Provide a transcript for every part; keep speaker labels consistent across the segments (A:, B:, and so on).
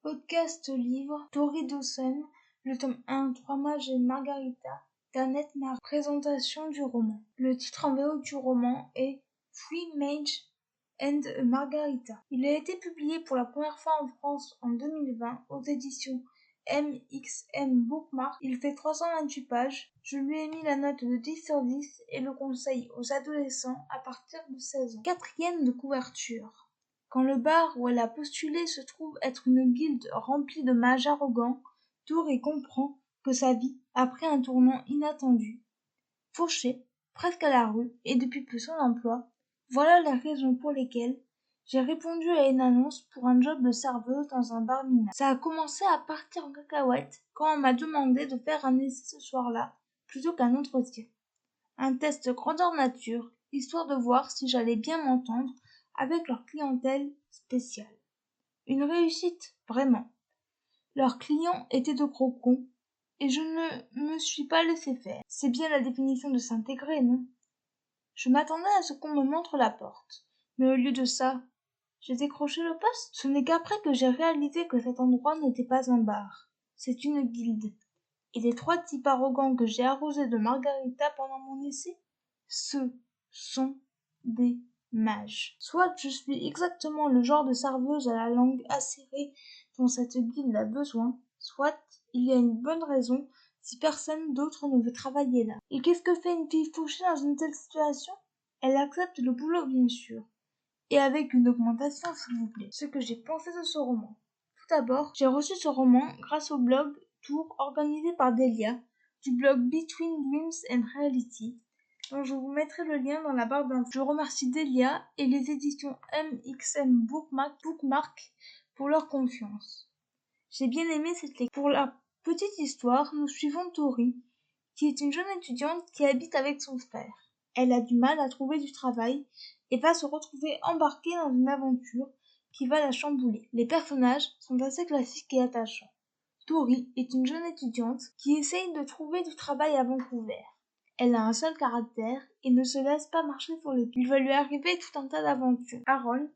A: Podcast livre, Tori Dawson, le tome 1, Trois mages et Margarita, d'Annette Marie. Présentation du roman. Le titre en VO du roman est Three Mages and a Margarita. Il a été publié pour la première fois en France en 2020 aux éditions MXM Bookmark. Il fait 328 pages. Je lui ai mis la note de 10 sur 10 et le conseille aux adolescents à partir de 16 ans. Quatrième de couverture. Quand le bar où elle a postulé se trouve être une guilde remplie de mages arrogants, Tori comprend que sa vie a pris un tournant inattendu. Fauchée, presque à la rue, et depuis peu sans emploi, voilà les raisons pour lesquelles j'ai répondu à une annonce pour un job de serveuse dans un bar minable. Ça a commencé à partir en cacahuète quand on m'a demandé de faire un essai ce soir-là, plutôt qu'un entretien. Un test grandeur nature, histoire de voir si j'allais bien m'entendre avec leur clientèle spéciale. Une réussite, vraiment. Leurs clients étaient de gros cons, et je ne me suis pas laissé faire. C'est bien la définition de s'intégrer, non? Je m'attendais à ce qu'on me montre la porte, mais au lieu de ça, j'ai décroché le poste. Ce n'est qu'après que j'ai réalisé que cet endroit n'était pas un bar, c'est une guilde. Et les 3 types arrogants que j'ai arrosés de Margarita pendant mon essai, ce sont des mages. Soit je suis exactement le genre de serveuse à la langue acérée dont cette guilde a besoin, soit il y a une bonne raison si personne d'autre ne veut travailler là. Et qu'est-ce que fait une fille fauchée dans une telle situation? Elle accepte le boulot, bien sûr. Et avec une augmentation, s'il vous plaît. Ce que j'ai pensé de ce roman. Tout d'abord, j'ai reçu ce roman grâce au blog tour organisé par Delia, du blog Between Dreams and Reality, dont je vous mettrai le lien dans la barre d'infos. Je remercie Delia et les éditions MXM Bookmark pour leur confiance. J'ai bien aimé cette lecture. Pour la petite histoire, nous suivons Tori, qui est une jeune étudiante qui habite avec son frère. Elle a du mal à trouver du travail et va se retrouver embarquée dans une aventure qui va la chambouler. Les personnages sont assez classiques et attachants. Tori est une jeune étudiante qui essaye de trouver du travail à Vancouver. Elle a un seul caractère et ne se laisse pas marcher sur les pieds. Il va lui arriver tout un tas d'aventures. Aaron,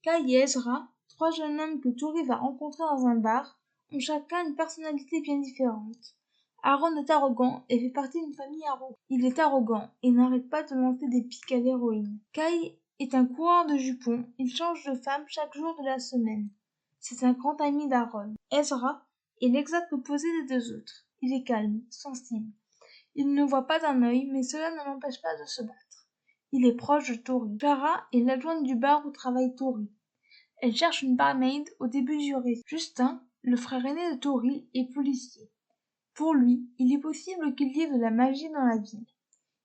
A: Kai et Ezra, 3 jeunes hommes que Tori va rencontrer dans un bar, ont chacun une personnalité bien différente. Aaron est arrogant et fait partie d'une famille arrogante. Il est arrogant et n'arrête pas de lancer des piques à l'héroïne. Kai est un coureur de jupons. Il change de femme chaque jour de la semaine. C'est un grand ami d'Aaron. Ezra est l'exact opposé des 2 autres. Il est calme, sensible. Il ne voit pas d'un œil, mais cela ne l'empêche pas de se battre. Il est proche de Tori. Clara est l'adjointe du bar où travaille Tori. Elle cherche une barmaid au début du récit. Justin, le frère aîné de Tori, est policier. Pour lui, il est possible qu'il y ait de la magie dans la ville.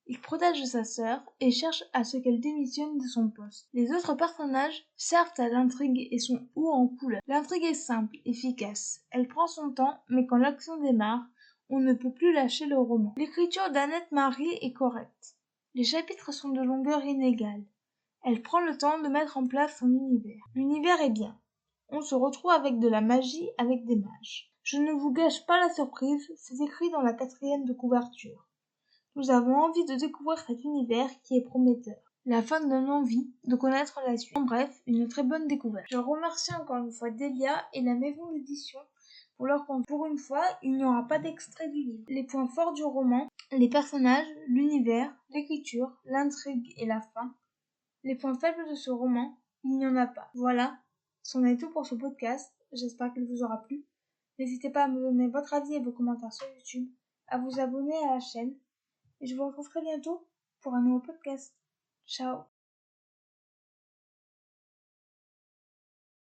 A: Il protège sa sœur et cherche à ce qu'elle démissionne de son poste. Les autres personnages servent à l'intrigue et sont hauts en couleur. L'intrigue est simple, efficace. Elle prend son temps, mais quand l'action démarre, on ne peut plus lâcher le roman. L'écriture d'Annette Marie est correcte. Les chapitres sont de longueur inégale. Elle prend le temps de mettre en place son univers. L'univers est bien. On se retrouve avec de la magie, avec des mages. Je ne vous gâche pas la surprise, c'est écrit dans la 4e de couverture. Nous avons envie de découvrir cet univers qui est prometteur. La fin donne envie de connaître la suite. En bref, une très bonne découverte. Je remercie encore une fois Delia et la maison d'édition pour leur compte. Pour une fois, il n'y aura pas d'extrait du livre. Les points forts du roman, les personnages, l'univers, l'écriture, l'intrigue et la fin. Les points faibles de ce roman, il n'y en a pas. Voilà, c'en est tout pour ce podcast. J'espère qu'il vous aura plu. N'hésitez pas à me donner votre avis et vos commentaires sur YouTube, à vous abonner à la chaîne. Et je vous retrouve très bientôt pour un nouveau podcast. Ciao.